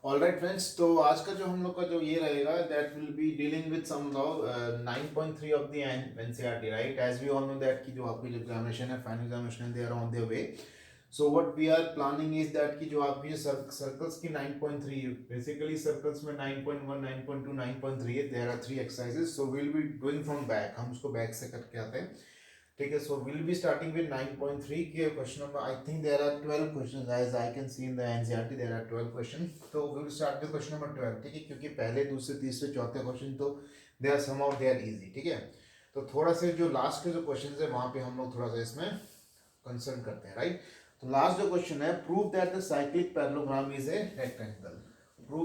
Alright friends, तो आज का जो हम लोग का जो ये रहेगा that will be dealing with some now 9.3 of the NCERT, right? As we all know that कि जो आपकी जो एग्जामिनेशन है, final examination, they are on their way. So what we are planning is that कि जो आपकी circles की 9.3, basically circles में 9.1, 9.2, 9.3 है. There are three exercises, so will be doing from back. हम उसको बैक से करके आते हैं, ठीक है. So will be starting with 9.3 के question number. I think there are 12 questions as I can see in the NCERT. There are 12 question. तो will start with question number 12, ठीक है, क्योंकि पहले दूसरे तीसरे चौथे क्वेश्चन तो they are some out they are easy, ठीक है. तो थोड़ा से जो लास्ट के जो क्वेश्चन है वहां पे हम लोग थोड़ा सा इसमें कंसर्न करते हैं, राइट? तो लास्ट जो क्वेश्चन है, prove that the cyclic parallelogram is a rectangle. Prove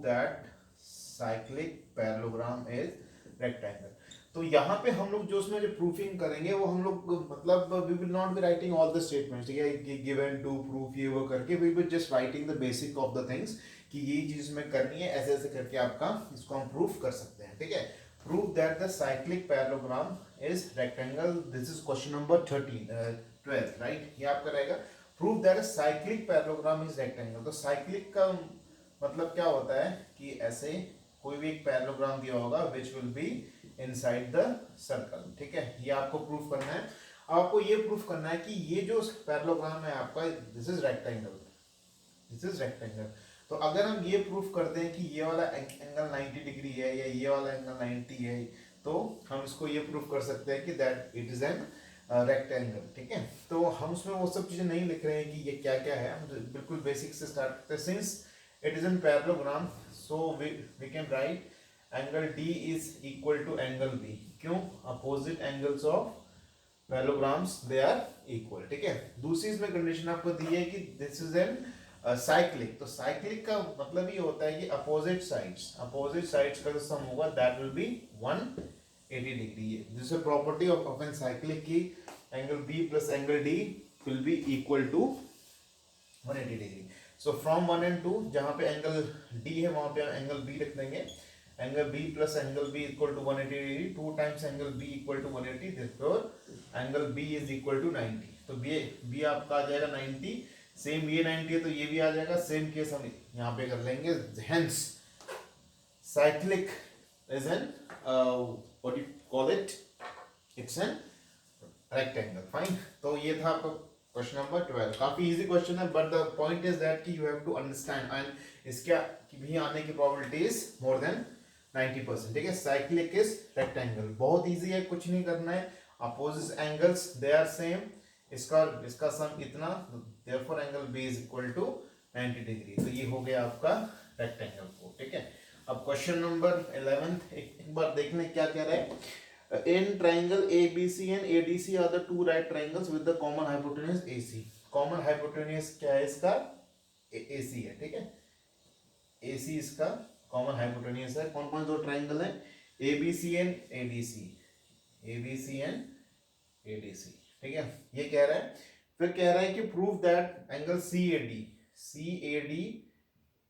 that cyclic parallelogram is rectangle. तो यहाँ पे हम लोग जो उसमें जो प्रूफिंग करेंगे वो हम लोग मतलब we will not be writing all the statements, ठीक है, गिवन टू प्रूफ ये वो करके. We will just writing the basic of the things कि ये चीज में करनी है, ऐसे ऐसे करके आपका इसको हम प्रूफ कर सकते हैं, ठीक है. Prove that the cyclic parallelogram is rectangle. This is question number 12, right? ये आपका रहेगा. Prove that cyclic parallelogram is rectangle. तो साइक्लिक का मतलब क्या होता है कि ऐसे कोई भी एक पैरेललोग्राम दिया होगा which will be inside the circle, ठीक है. ये आपको प्रूफ करना है. आपको ये प्रूफ करना है कि ये जो पैरेललोग्राम है आपका, this is rectangle, this is rectangle. तो अगर हम ये प्रूफ करते हैं कि ये वाला एंगल 90 डिग्री है या ये वाला एंगल 90 है, तो हम इसको ये प्रूफ कर सकते हैं कि that it is an rectangle, ठीक है. तो हम उसमें वो सब चीजें नहीं लिख रहे हैं कि ये क्या क्या है, हम बिल्कुल बेसिक से स्टार्ट करते हैं. Since it is in parallelogram, so we can write angle D is equal to angle B. क्यों? Opposite angles of parallelograms they are equal, ठीक है. दूसरी इसमें कंडीशन आपको दी है कि this is an साइक्लिक. तो साइक्लिक का मतलब ये होता है कि अपोजिट साइड्स का जो सम होगा that will be 180 degree. This is property of an cyclic की angle B plus angle D will be equal to 180 degree. So from 1 and 2, जहां पे एंगल D है वहां पे एंगल B रख देंगे. Angle B plus angle B equal to 180 degree. 2 times angle B equal to 180. Therefore angle B is equal to 90. तो B आपका आ जाएगा 90. सेम ये 90 है तो ये भी आ जाएगा. सेम केस हम यहाँ पे कर लेंगे. Hence cyclic is an what you call it, it's an rectangle. Fine. तो ये था आपका क्वेश्चन नंबर 12. काफी इजी क्वेश्चन है, but the point is that कि you have to understand and इसका भी आने की प्रोबेबिलिटी इज मोर देन 90%, ठीक है. साइक्लिक इज रेक्टेंगल, बहुत इजी है, कुछ नहीं करना है. Opposite angles they are same. इसका सम इतना, therefore angle B is equal to 90 degree. तो ये हो गया आपका रेक्टेंगल को, ठीक है. अब क्वेश्चन नंबर 11 एक बार देखने क्या कह रहा है. In triangle ABC and ADC are the two right triangles with the common hypotenuse AC. Common hypotenuse क्या है इसका? AC है, ठीक है. AC इसका common hypotenuse है. कौन कौन दो ट्राइंगल है? ABC and ADC. ABC and ADC, ठीक है. ये कह रहा है. फिर कह रहा है कि prove that angle CAD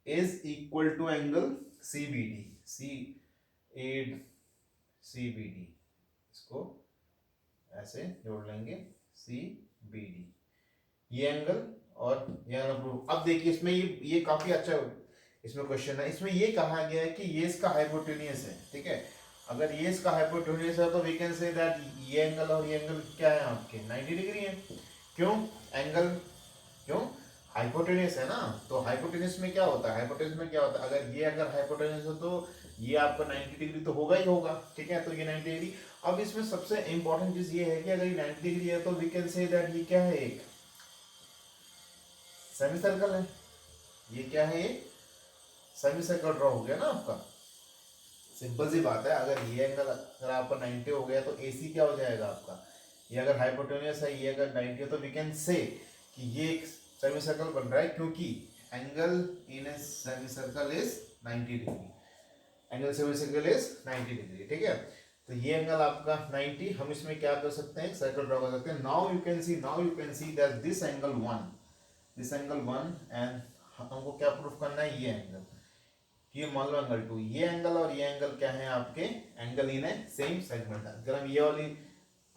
is equal to angle CBD. इसको ऐसे जोड़ लेंगे CBD. ये एंगल और ये एंगल. अब देखिए इसमें ये काफी अच्छा इसमें क्वेश्चन है. इसमें ये कहा गया है कि ये इसका हाइपोटेन्यूस है, ठीक है. अगर ये इसका हाइपोटेन्यूस है तो वी कैन से दैट ये एंगल और ये एंगल क्या है आपके 90 डिग्री है. क्यों? एंगल क्यों? हाइपोटेन्यूस है ना. तो हाइपोटेन्यूस में क्या होता है, अगर हाइपोटेन्यूस हो तो ये आपका 90 डिग्री तो होगा ही होगा, ठीक है. तो ये 90 डिग्री. अब इसमें सबसे इंपॉर्टेंट चीज ये है कि अगर ये 90 डिग्री है तो वी कैन से दैट ये क्या है, एक सेमी सर्कल है. ये क्या है, एक सेमी सर्कल ड्रॉ हो गया ना आपका. सिंपल सी बात है. अगर ये एंगल अगर आपका 90 हो गया तो AC क्या हो जाएगा आपका. ये अगर हाइपोटेन्यूस है, ये अगर 90 है, तो वी कैन से कि ये एक सेमी सर्कल बन रहा है, क्योंकि angle in a semi circle is 90 degree. Angle semi circle is 90 degree, ठीक है. तो ये एंगल आपका 90. हम इसमें क्या कर सकते हैं, सर्कल ड्रॉ कर सकते हैं. Now you can see that this angle 1 and हमको क्या प्रूफ करना है, ये एंगल. ये मान लो एंगल 2. ये एंगल और ये एंगल क्या है आपके, एंगल इन है सेम सेगमेंट. अगर हम ये वाली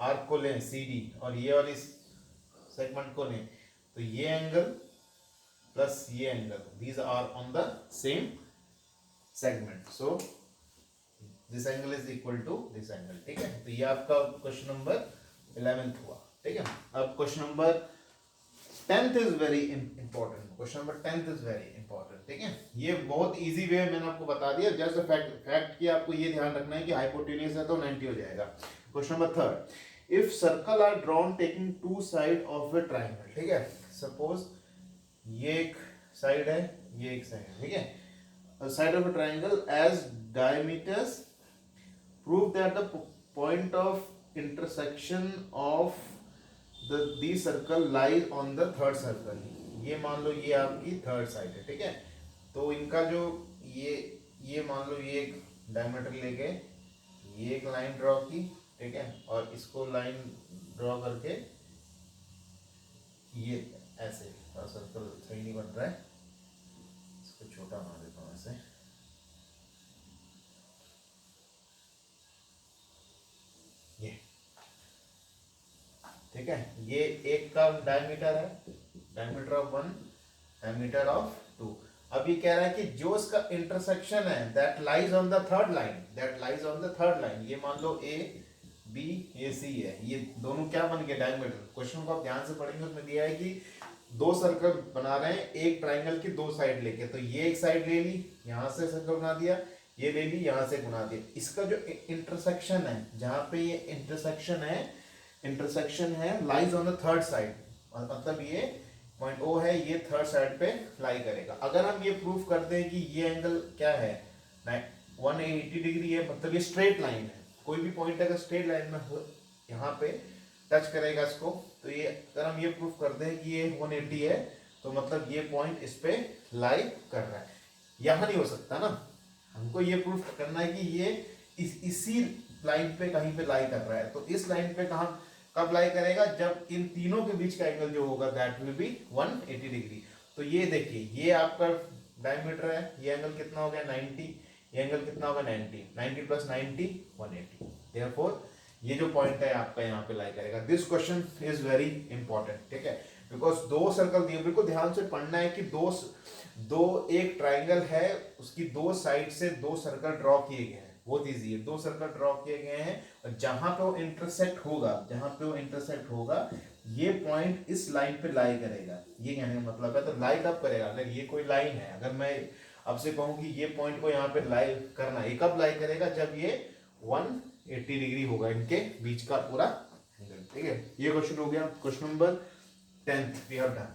आर्क को लें CD और ये वाली सेगमेंट को लें तो ये एंगल प्लस ये angle, these are on the same segment, so this angle is equal to this angle, ठीक है। तो ये आपका क्वेश्चन नंबर 11th हुआ, ठीक है। अब question number 10th is very important, question number 10th is very important, ठीक है। ये बहुत इजी वे मैंने आपको बता दिया, जस्ट फैक्ट कि आपको ये ध्यान रखना है कि हाइपोटेन्यूज है तो 90 हो जाएगा। Question number 3, if circle are drawn taking two side of a triangle, ठीक है। सपोज ये एक साइड है, ये एक साइड है, ठीक है। Side of a triangle as diameters, prove that the point of intersection of the circle lies on the third circle। ये मान लो ये आपकी थर्ड साइड है, ठीक है। तो इनका जो ये मान लो ये एक डायमीटर लेके ये एक लाइन ड्रॉ की, ठीक है, और इसको लाइन ड्रॉ करके ये ऐसे, सर्कल सही नहीं बन रहा है, इसको छोटा बना देता हूँ ऐसे, ठीक है। ये एक का डायमीटर है, डायमीटर ऑफ 1, डायमीटर ऑफ 2। अब ये कह रहा है कि जो इसका इंटरसेक्शन है that lies on the third line, that lies on the third line, ये मान लो ए बी ये सी है, ये दोनों क्या बन गए डायमीटर। क्वेश्चन को आप ध्यान से पढ़ेंगे, उसमें दिया है कि दो सर्कल बना रहे हैं एक ट्राइंगल की दो साइड लेके, तो ये एक साइड ले ली, यहां से सर्कल बना दिया, ये ले ली, यहां से बना दिया। इसका जो इंटरसेक्शन है, जहां पे ये इंटरसेक्शन है lies on the third side, मतलब ये पॉइंट ओ है, ये थर्ड साइड पे लाई करेगा। अगर हम ये प्रूफ कर दें कि ये एंगल क्या है 180 डिग्री है, मतलब ये स्ट्रेट लाइन है, कोई भी पॉइंट अगर स्ट्रेट लाइन में हो यहाँ पे टच करेगा इसको, तो ये अगर हम ये प्रूफ कर दें कि ये 180 है, तो मतलब ये पॉइंट इस पे लाई कर रहा है। यहाँ नहीं हो सकता ना, हमको ये प्रूफ करना है कि ये इसी लाइन पे कहीं पे लाई कर रहा है। तो इस लाइन पे कहाँ कब लाई करेगा, जब इन तीनों के बीच का एंगल जो होगा दैट विल बी 180 डिग्री। तो ये देखिए, ये आपका डायमीटर है, ये एंगल कितना हो गया 90, ये एंगल कितना होगा 90, 90 प्लस 90 180। देयरफॉर ये जो पॉइंट है आपका यहाँ पे लाई करेगा। This question is very important, ठीक है, बिकॉज दो सर्कल दिए, बिल्कुल ध्यान से पढ़ना है कि दो एक ट्राइंगल है, उसकी दो साइड से दो सर्कल ड्रॉ किए गए हैं, बहुत इजी है, दो सर्कल ड्रॉ किए गए हैं, और जहां पे वो इंटरसेक्ट होगा, ये पॉइंट इस लाइन पे लाई करेगा, ये कहने का मतलब है। तो लाई कब करेगा, अगर ये कोई लाइन है, अगर मैं आपसे कहूं कि ये पॉइंट को यहाँ पे लाई करना है, ये कब लाई करेगा, जब ये 180 डिग्री होगा इनके बीच का पूरा एंगल, ठीक है। ये क्वेश्चन हो गया, question number 10th we have done,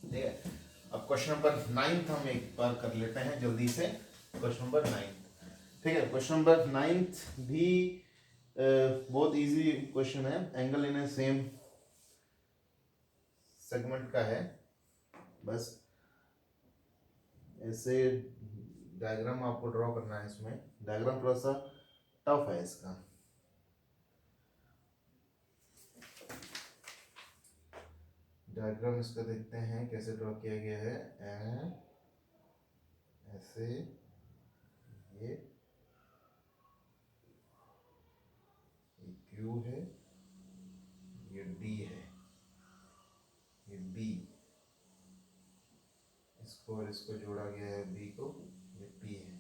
ठीक है। अब क्वेश्चन नंबर 9th हम एक बार कर लेते हैं जल्दी से, क्वेश्चन नंबर 9th, ठीक है। क्वेश्चन नंबर 9th भी बहुत इजी क्वेश्चन है, angle in A same segment का है, बस ऐसे डायग्राम आपको ड्रॉ करना है। इसमें डायग्राम थोड़ा सा टफ है इसका, डायग्राम इसका देखते हैं कैसे ड्रॉ किया गया है। ऐसे ये क्यू है, ये डी है, ये बी, इसको और इसको जोड़ा गया है बी को, ये पी है,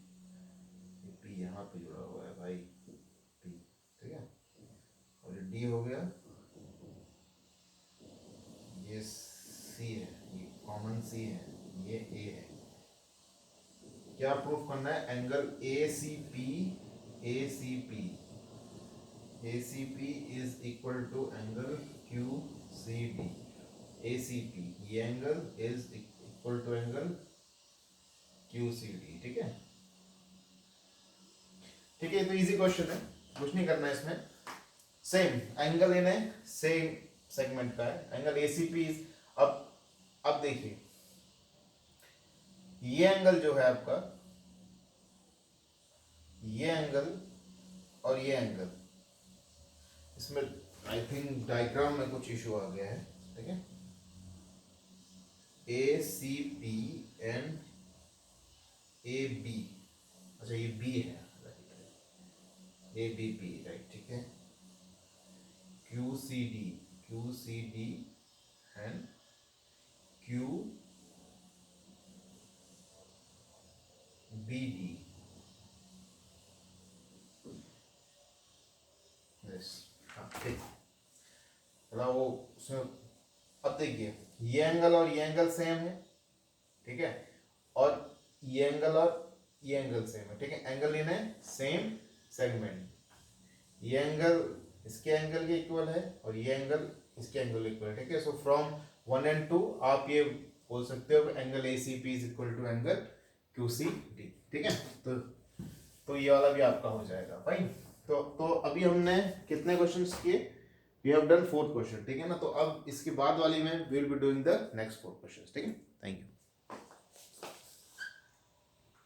ये पी यहाँ पे जुड़ा हुआ है भाई, पी, ठीक है। और ये डी हो गया, ये सी है, ये कॉमन सी है, ये ए है। क्या प्रूफ करना है, angle A C P is equal to angle Q C D. A C P ये angle is equal to angle Q C D, ठीक है, ठीक है। तो इजी क्वेश्चन है, कुछ नहीं करना है इसमें, सेम एंगल इन है, सेम सेगमेंट का है, एंगल ए सी पी। अब देखिए, ये एंगल जो है आपका, ये एंगल और ये एंगल, इसमें आई थिंक डायग्राम में कुछ इशू आ गया है, ठीक है। A C P and A B, अच्छा ये बी है, ए बी पी, राइट, ठीक है। Q C D and Q D G. हाँ ठीक, मतलब वो उसमें अब देखिए ये एंगल और ये एंगल सेम है, ठीक है, और ये एंगल और ये एंगल सेम है, ठीक है, एंगल इन है सेम सेगमेंट, ये एंगल इसके एंगल के इक्वल है और ये एंगल इसके एंगल इक्वल है, ठीक है। सो फ्रॉम 1 and 2 आप ये बोल सकते हो angle A C P is equal to angle Q C D, ठीक है। तो ये वाला भी आपका हो जाएगा भाई। तो अभी हमने कितने क्वेश्चंस किए, वी हैव डन 4 क्वेश्चन, ठीक है ना। तो अब इसके बाद वाली में will be doing the next 4 questions, ठीक है। Thank you.